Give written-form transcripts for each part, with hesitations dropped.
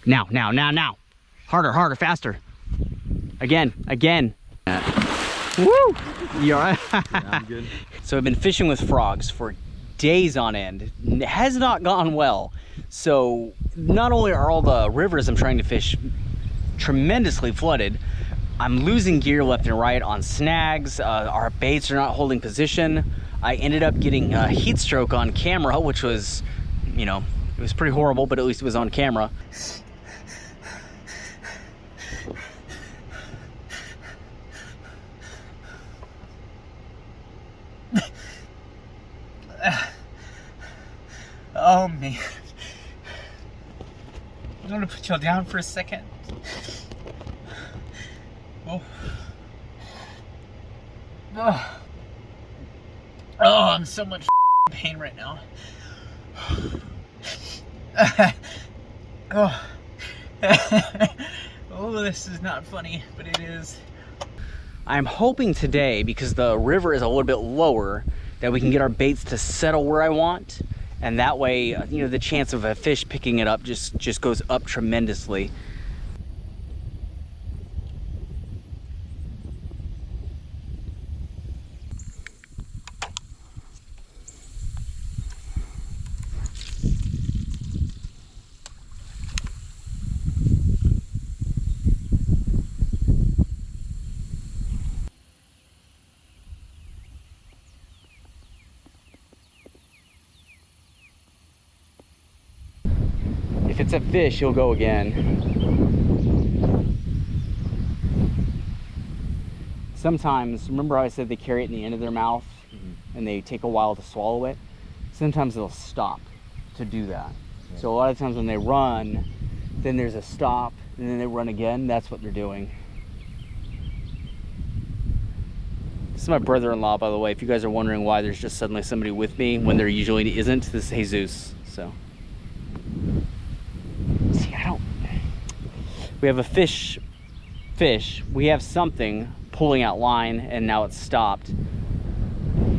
Now. Harder, harder, faster. Again. Woo! You all right? Yeah, I'm good. So I've been fishing with frogs for days on end. It has not gone well. So not only are all the rivers I'm trying to fish tremendously flooded, I'm losing gear left and right on snags. Our baits are not holding position. I ended up getting a heat stroke on camera, which was, you know, it was pretty horrible, but at least it was on camera. Oh man. I'm gonna put y'all down for a second. Oh. Oh, I'm so much pain right now. Oh. Oh, this is not funny, but it is. I'm hoping today, because the river is a little bit lower, that we can get our baits to settle where I want, and that way, you know, the chance of a fish picking it up just goes up tremendously. If it's a fish, he'll go again. Sometimes, remember how I said they carry it in the end of their mouth and they take a while to swallow it? Sometimes they'll stop to do that. Yeah. So a lot of times when they run, then there's a stop and then they run again. That's what they're doing. This is my brother-in-law, by the way. If you guys are wondering why there's just suddenly somebody with me when there usually isn't, this is Jesus. So. See, we have a fish, we have something pulling out line and now it's stopped.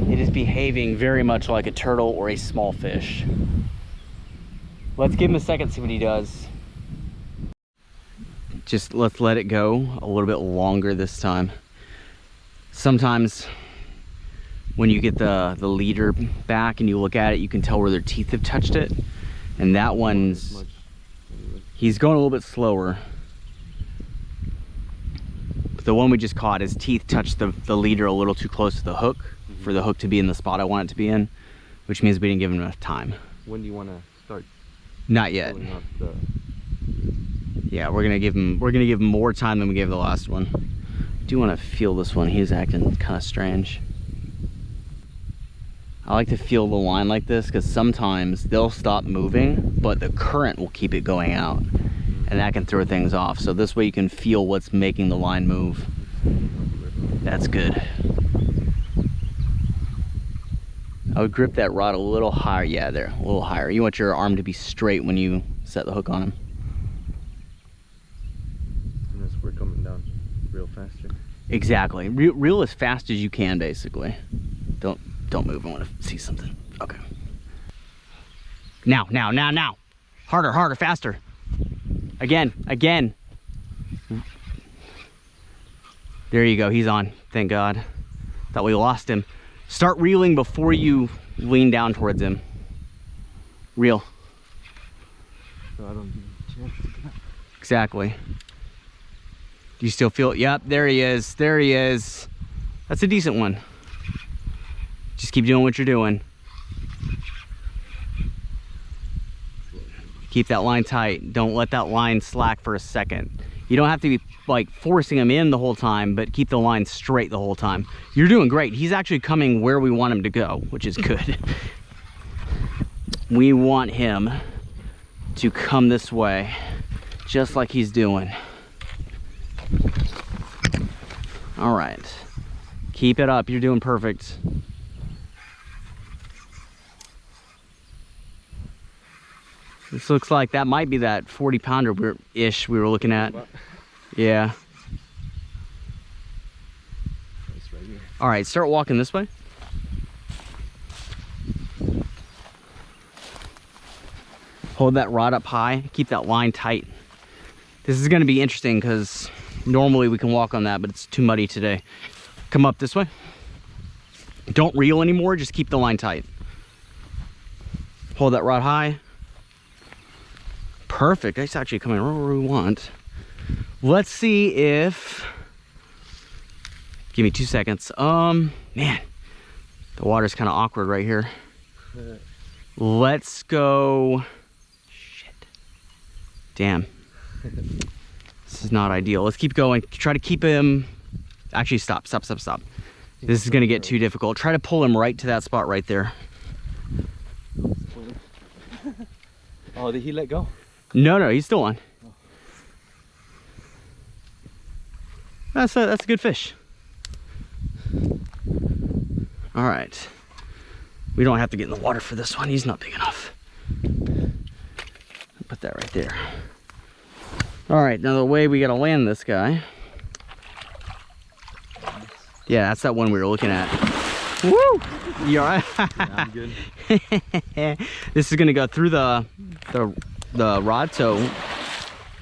It is behaving very much like a turtle or a small fish. Let's give him a second, see what he does. Just let's let it go a little bit longer this time. Sometimes when you get the leader back and you look at it, you can tell where their teeth have touched it. And that one's, he's going a little bit slower. But the one we just caught, his teeth touched the leader a little too close to the hook for the hook to be in the spot I want it to be in, which means we didn't give him enough time. When do you want to start? Not yet. Yeah, we're gonna give him more time than we gave the last one. I do want to feel this one. He's acting kind of strange. I like to feel the line like this because sometimes they'll stop moving, but the current will keep it going out, and that can throw things off. So this way you can feel what's making the line move. That's good. I would grip that rod a little higher. Yeah, there, a little higher. You want your arm to be straight when you set the hook on him. And as we're coming down real faster. Exactly. Reel as fast as you can, basically. Don't move. I want to see something. Okay. Now. Harder, harder, faster. Again. There you go. He's on. Thank God. Thought we lost him. Start reeling before you lean down towards him. Reel. So I don't give him a chance to get up. Exactly. Do you still feel it? Yep, there he is. There he is. That's a decent one. Just keep doing what you're doing. Keep that line tight. Don't let that line slack for a second. You don't have to be like forcing him in the whole time, but keep the line straight the whole time. You're doing great. He's actually coming where we want him to go, which is good. We want him to come this way, just like he's doing. All right. Keep it up. You're doing perfect. This looks like that might be that 40-pounder-ish we were looking at. Yeah. Right here. All right, start walking this way. Hold that rod up high. Keep that line tight. This is gonna be interesting because normally we can walk on that, but it's too muddy today. Come up this way. Don't reel anymore, just keep the line tight. Hold that rod high. Perfect, it's actually coming right where we want. Let's see if, give me 2 seconds. Man, the water's kind of awkward right here. Let's go, shit. Damn, this is not ideal. Let's keep going, try to keep him, actually stop. This is gonna get too difficult. Try to pull him right to that spot right there. Oh, did he let go? No, he's still on. That's a good fish. All right. We don't have to get in the water for this one. He's not big enough. Put that right there. All right, now the way we gotta land this guy. Yeah, that's that one we were looking at. Woo! You all right? Yeah, I'm good. This is gonna go through the rod, so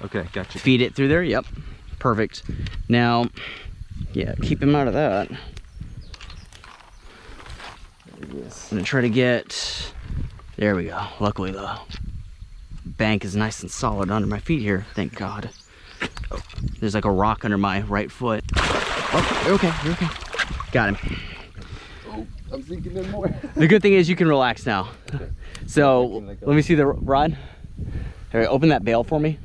Okay, gotcha. feed it through there. Yep, perfect. Now, yeah, keep him out of that. I'm gonna try to get, there we go. Luckily the bank is nice and solid under my feet here, thank God. Oh, there's like a rock under my right foot. Oh, you're okay. Got him. Oh, I'm sinking in more. The good thing is you can relax now. Okay. So Like let me see the rod. All right, open that bail for me.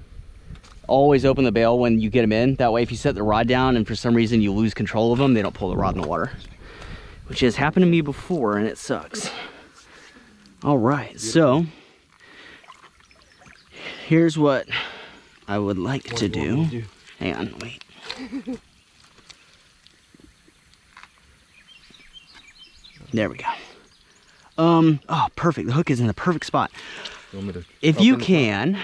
Always open the bail when you get them in. That way if you set the rod down and for some reason you lose control of them, they don't pull the rod in the water. Which has happened to me before and it sucks. All right, so here's what I would like to do. Hang on, wait. There we go. Oh, perfect. The hook is in the perfect spot. If you can,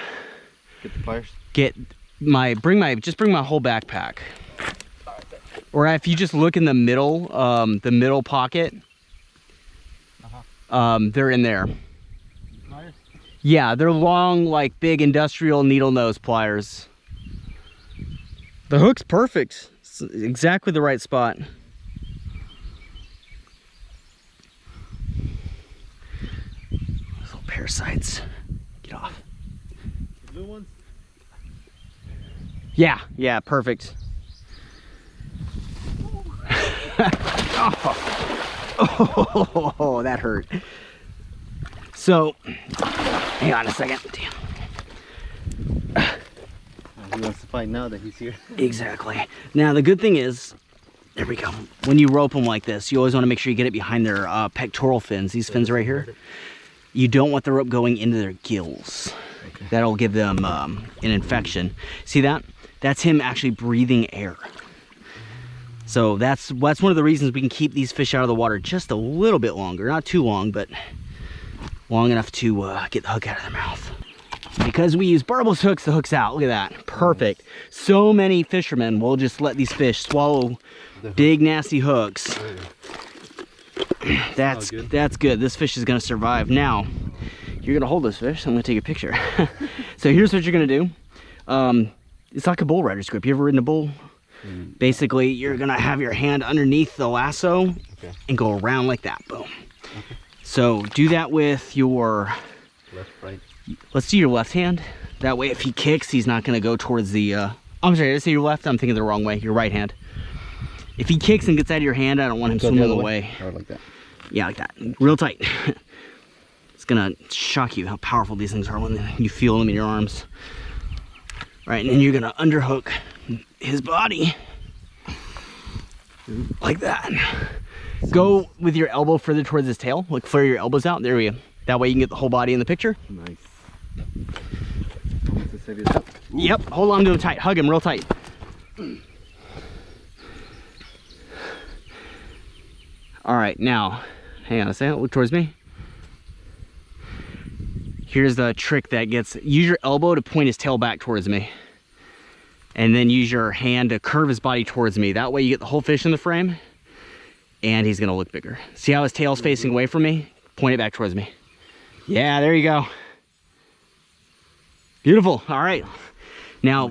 get the pliers. Bring my whole backpack. Or if you just look in the middle pocket, they're in there. Pliers? Yeah, they're long, like big industrial needle nose pliers. The hook's perfect. It's exactly the right spot. Those little parasites. Get off. The blue ones? Yeah, perfect. Oh, that hurt. So, hang on a second. Damn. He wants to fight now that he's here. Exactly. Now, the good thing is, there we go. When you rope them like this, you always want to make sure you get it behind their pectoral fins. These fins right here. You don't want the rope going into their gills. Okay. That'll give them an infection. See that? That's him actually breathing air. So that's one of the reasons we can keep these fish out of the water just a little bit longer. Not too long, but long enough to get the hook out of their mouth. Because we use barbless hooks, the hook's out. Look at that. Perfect. So many fishermen will just let these fish swallow big, nasty hooks. That's good. This fish is going to survive. Now, you're going to hold this fish. So I'm going to take a picture. So here's what you're going to do. It's like a bull rider's grip. You ever ridden a bull? Basically, you're gonna have your hand underneath the lasso and go around like that. Boom. Okay. So do that with your Left, right. Let's do your left hand. That way, if he kicks, he's not gonna go towards the. I'm sorry, did I say your left? I'm thinking the wrong way. Your right hand. If he kicks and gets out of your hand, I don't want him swimming away. Or like that. Yeah, like that. Real tight. It's gonna shock you how powerful these things are when you feel them in your arms. Right, and then you're gonna underhook his body like that. Go with your elbow further towards his tail. Like flare your elbows out. There we go. That way you can get the whole body in the picture. Nice. Yep, hold on to him tight. Hug him real tight. All right, now, hang on a second. Look towards me. Here's the trick that gets, use your elbow to point his tail back towards me. And then use your hand to curve his body towards me. That way you get the whole fish in the frame and he's gonna look bigger. See how his tail's facing away from me? Point it back towards me. Yeah, there you go. Beautiful, all right. Now,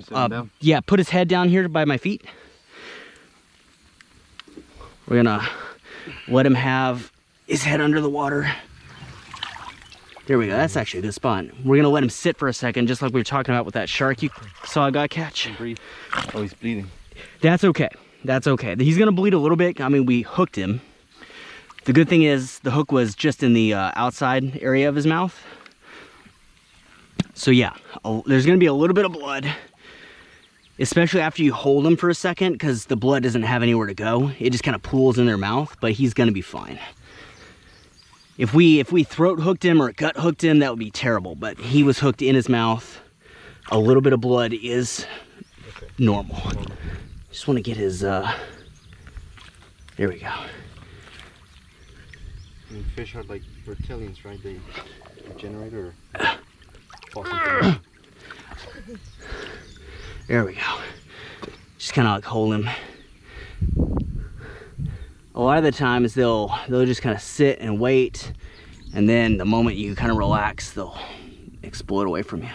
yeah, put his head down here by my feet. We're gonna let him have his head under the water. There we go, that's actually a good spot. We're gonna let him sit for a second, just like we were talking about with that shark you saw a guy catch. Breathe. Oh, he's bleeding. That's okay, that's okay. He's gonna bleed a little bit. I mean, we hooked him. The good thing is the hook was just in the outside area of his mouth. So yeah, there's gonna be a little bit of blood, especially after you hold him for a second, because the blood doesn't have anywhere to go. It just kind of pools in their mouth, but he's gonna be fine. If we throat hooked him or gut hooked him, that would be terrible, but he was hooked in his mouth. A little bit of blood is normal. Just want to get his, there we go. I mean, fish are like reptilians, right? They regenerate or fossil. There we go. Just kind of like hold him. A lot of the times they'll just kind of sit and wait, and then the moment you kind of relax, they'll explode away from you.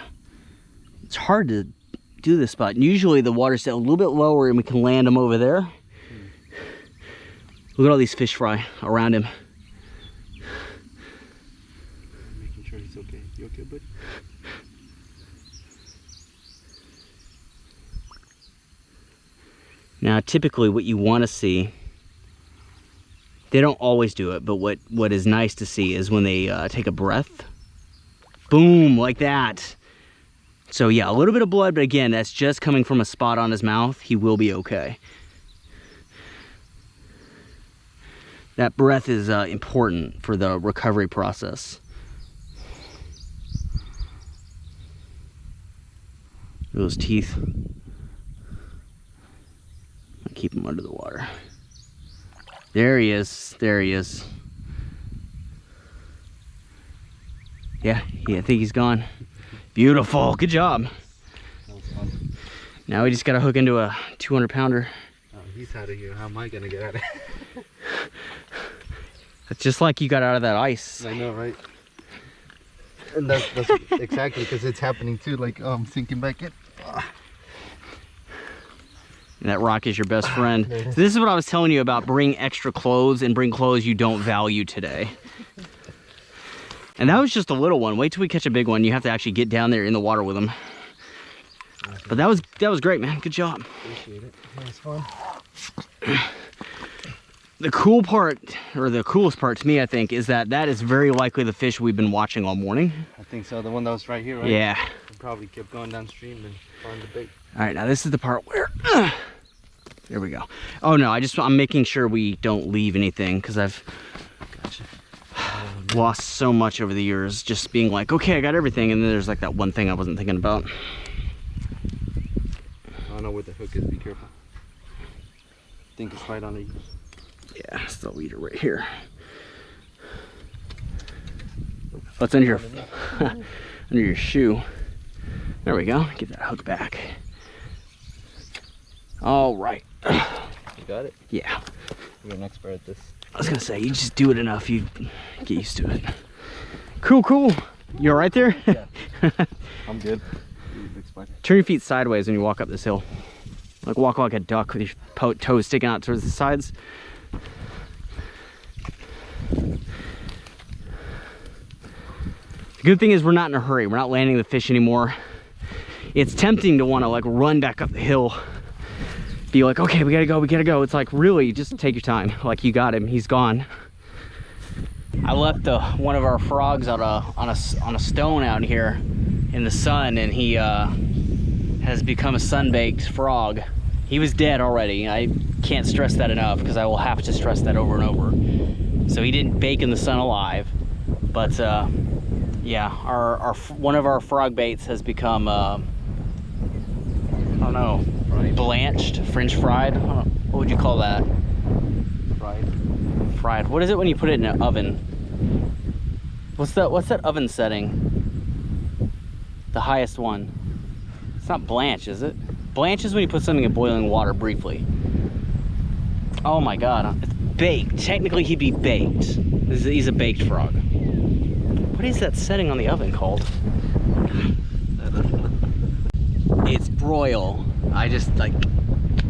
It's hard to do this spot. Usually the water's a little bit lower and we can land them over there. Look at all these fish fry around him. Making sure he's okay. You okay, bud? Now, typically what you want to see, they don't always do it, but what is nice to see is when they take a breath. Boom, like that. So yeah, a little bit of blood, but again, that's just coming from a spot on his mouth. He will be okay. That breath is important for the recovery process. Those teeth. I'll keep him under the water. There he is. There he is. Yeah, I think he's gone. Beautiful. Good job. That was fun. Now we just got to hook into a 200 pounder. Oh, he's out of here. How am I going to get out of here? It's just like you got out of that ice. I know, right? And that's exactly because it's happening too. Like, sinking back in. And that rock is your best friend. So this is what I was telling you about. Bring extra clothes and bring clothes you don't value today. And that was just a little one. Wait till we catch a big one. You have to actually get down there in the water with them. But that was great, man. Good job. Appreciate it. That was fun. The cool part, or the coolest part to me, I think, is that is very likely the fish we've been watching all morning. I think so. The one that was right here, right? Yeah. We probably kept going downstream and found the bait. All right, now this is the part where, there we go. Oh no, I'm making sure we don't leave anything, because I've lost so much over the years, just being like, okay, I got everything, and then there's like that one thing I wasn't thinking about. I don't know where the hook is, be careful. I think it's right on the... Yeah, it's the leader right here. What's under your under your shoe? There we go. Get that hook back. All right. You got it? Yeah. You're an expert at this. I was gonna say, you just do it enough, you get used to it. Cool, cool. You all right there? Yeah. I'm good. Turn your feet sideways when you walk up this hill. Like walk like a duck with your toes sticking out towards the sides. The good thing is we're not in a hurry. We're not landing the fish anymore. It's tempting to want to like run back up the hill. Be like, okay, we gotta go, we gotta go. It's like, really, just take your time. Like, you got him, he's gone. I left one of our frogs on a stone out here in the sun, and he has become a sun-baked frog. He was dead already. I can't stress that enough, because I will have to stress that over and over. So he didn't bake in the sun alive, but yeah, one of our frog baits has become I don't know, blanched, French fried. I don't know, what would you call that? Fried. What is it when you put it in an oven? What's that oven setting? The highest one. It's not blanch, is it? Blanch is when you put something in boiling water briefly. Oh my god, it's baked. Technically he'd be baked. He's a baked frog. What is that setting on the oven called? It's broil. I just like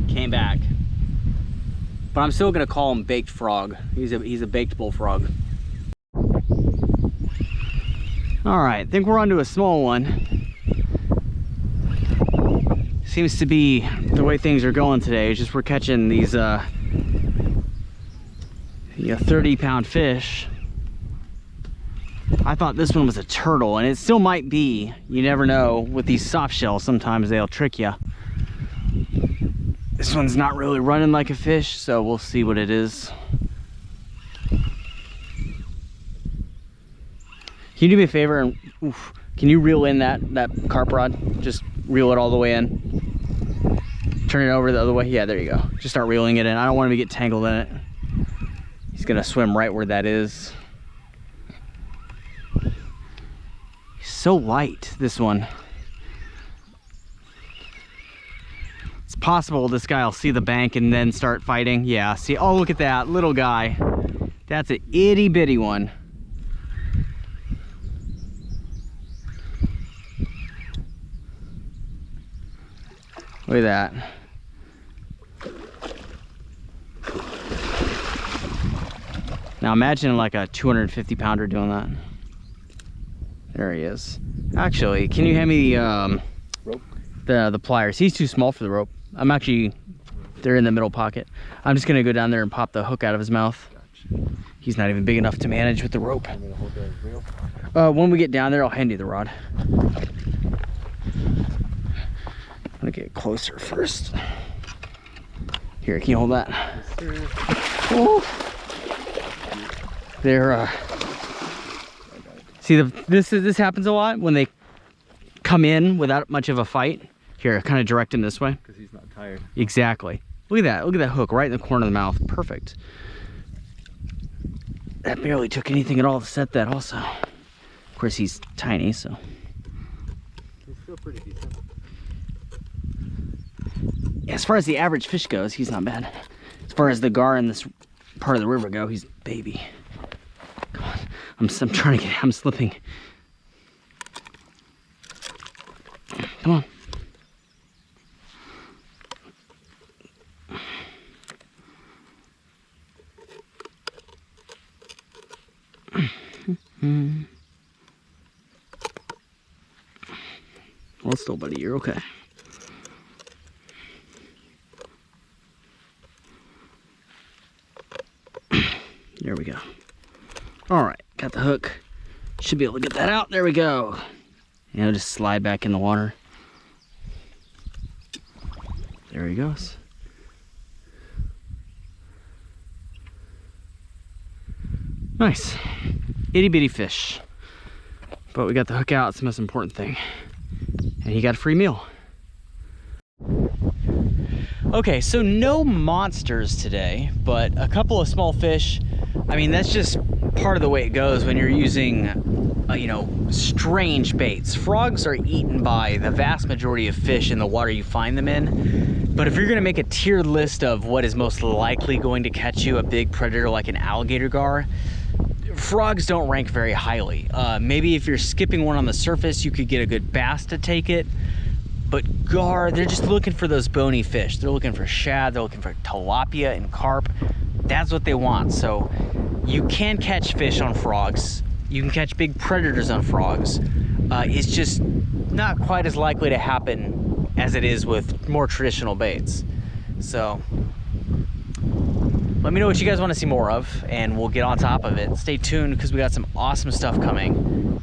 came back. But I'm still gonna call him baked frog. He's a baked bullfrog. All right, I think we're onto a small one. Seems to be the way things are going today. It's just we're catching these 30-pound fish. I thought this one was a turtle, and it still might be. You never know. With these soft shells, sometimes they'll trick you. This one's not really running like a fish, so we'll see what it is. Can you do me a favor and can you reel in that carp rod? Just reel it all the way in. Turn it over the other way. Yeah, there you go. Just start reeling it in. I don't want him to get tangled in it. He's gonna swim right where that is. He's so light, this one. It's possible this guy will see the bank and then start fighting. Yeah, see, oh, look at that little guy. That's an itty bitty one. Look at that. Now imagine like a 250 pounder doing that. There he is. Actually, can you hand me rope? The pliers? He's too small for the rope. They're in the middle pocket. I'm just gonna go down there and pop the hook out of his mouth. Gotcha. He's not even big enough to manage with the rope. I'm gonna hold that reel. When we get down there, I'll hand you the rod. I'm gonna get closer first. Here, can you hold that? Oh. They're see, this happens a lot when they come in without much of a fight. Here, kind of direct him this way. Because he's not tired. Exactly. Look at that. Look at that hook right in the corner of the mouth. Perfect. That barely took anything at all to set that also. Of course, he's tiny, so. He's still pretty decent. As far as the average fish goes, he's not bad. As far as the gar in this part of the river go, he's baby. Come on. I'm trying to get, I'm slipping. Come on. Well, still, buddy, you're okay. There we go. All right, got the hook. Should be able to get that out. There we go. And it'll just slide back in the water. There he goes. Nice. Itty bitty fish. But we got the hook out. It's the most important thing. And he got a free meal. Okay, so no monsters today, but a couple of small fish. I mean, that's just part of the way it goes when you're using, you know, strange baits. Frogs are eaten by the vast majority of fish in the water you find them in. But if you're gonna make a tiered list of what is most likely going to catch you a big predator like an alligator gar, frogs don't rank very highly. Maybe if you're skipping one on the surface, you could get a good bass to take it. But gar, they're just looking for those bony fish. They're looking for shad, they're looking for tilapia and carp. That's what they want. So you can catch fish on frogs. You can catch big predators on frogs. It's just not quite as likely to happen as it is with more traditional baits. So let me know what you guys want to see more of, and we'll get on top of it. Stay tuned because we got some awesome stuff coming.